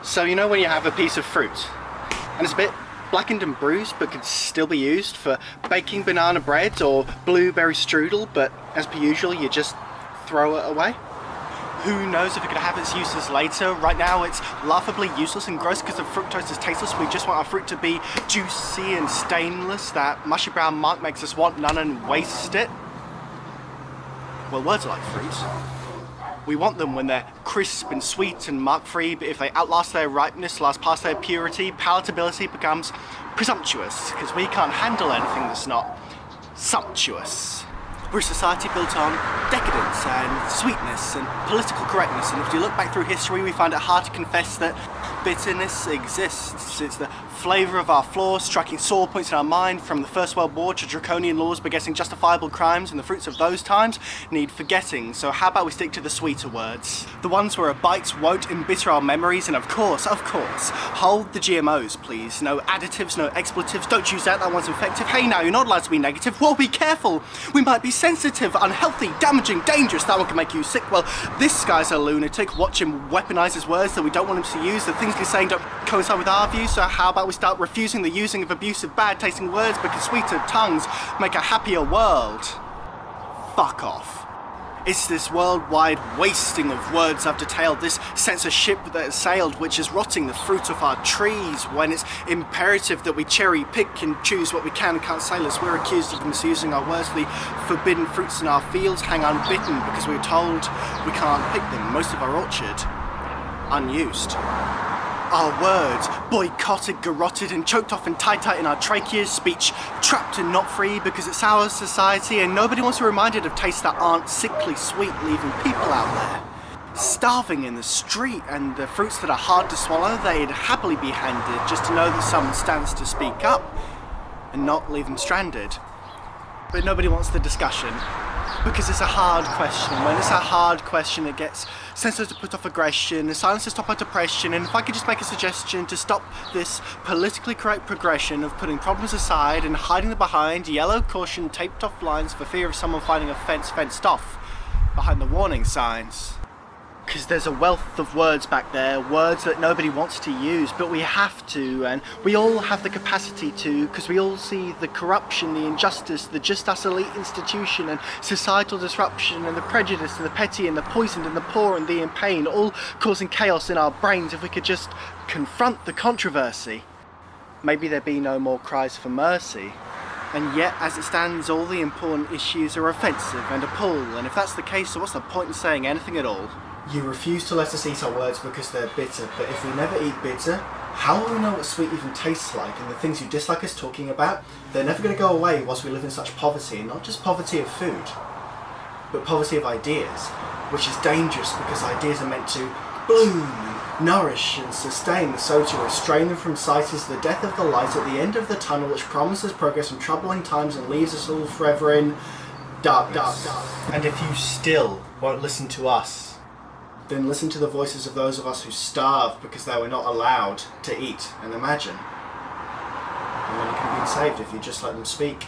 So you know when you have a piece of fruit and it's a bit blackened and bruised but could still be used for baking banana bread or blueberry strudel, but as per usual you just throw it away? Who knows if it could have its uses later. Right now it's laughably useless and gross because the fructose is tasteless. We just want our fruit to be juicy and stainless. That mushy brown mark makes us want none and waste it. Well, words are like fruit. We want them when they're crisp and sweet and mark-free, but if they outlast their ripeness, last past their purity, palatability becomes presumptuous, because we can't handle anything that's not sumptuous. We're a society built on decadence and sweetness and political correctness, and if you look back through history, we find it hard to confess that bitterness exists. It's the flavour of our flaws, striking sore points in our mind, from the First World War to draconian laws begetting justifiable crimes, and the fruits of those times need forgetting. So how about we stick to the sweeter words? The ones where a bite won't embitter our memories, and of course, hold the GMOs, please. No additives, no expletives, don't use that one's infective. Hey now, you're not allowed to be negative. Well, be careful. We might be sensitive, unhealthy, damaging, dangerous. That one can make you sick. Well, this guy's a lunatic. Watch him weaponize his words that we don't want him to use. The things he's saying don't coincide with our views, so how about we start refusing the using of abusive, bad-tasting words, because sweeter tongues make a happier world. Fuck off. It's this worldwide wasting of words I've detailed, this censorship that has sailed, which is rotting the fruit of our trees, when it's imperative that we cherry pick and choose what we can and can't say, as we're accused of misusing our words. The forbidden fruits in our fields hang unbitten because we're told we can't pick them. Most of our orchard, unused. Our words boycotted, garroted and choked off and tight in our tracheas, speech trapped and not free because it's our society, and nobody wants to be reminded of tastes that aren't sickly sweet, leaving people out there starving in the street, and the fruits that are hard to swallow they'd happily be handed just to know that someone stands to speak up and not leave them stranded. But nobody wants the discussion because it's a hard question. When it's a hard question, it gets censored to put off aggression, and silence to stop our depression. And if I could just make a suggestion to stop this politically correct progression of putting problems aside and hiding them behind yellow caution taped off lines for fear of someone finding a fence fenced off behind the warning signs. Because there's a wealth of words back there, words that nobody wants to use, but we have to, and we all have the capacity to, because we all see the corruption, the injustice, the just us elite institution, and societal disruption, and the prejudice, and the petty, and the poisoned, and the poor, and the in pain, all causing chaos in our brains. If we could just confront the controversy, maybe there'd be no more cries for mercy. And yet, as it stands, all the important issues are offensive and a pull, and if that's the case, so what's the point in saying anything at all? You refuse to let us eat our words because they're bitter, but if we never eat bitter, how will we know what sweet even tastes like? And the things you dislike us talking about, they're never going to go away whilst we live in such poverty, and not just poverty of food, but poverty of ideas, which is dangerous because ideas are meant to bloom and nourish and sustain, so to restrain them from sight is the death of the light at the end of the tunnel, which promises progress in troubling times and leaves us all forever in darkness. And if you still won't listen to us, then listen to the voices of those of us who starve because they were not allowed to eat and imagine. And then you can be saved if you just let them speak.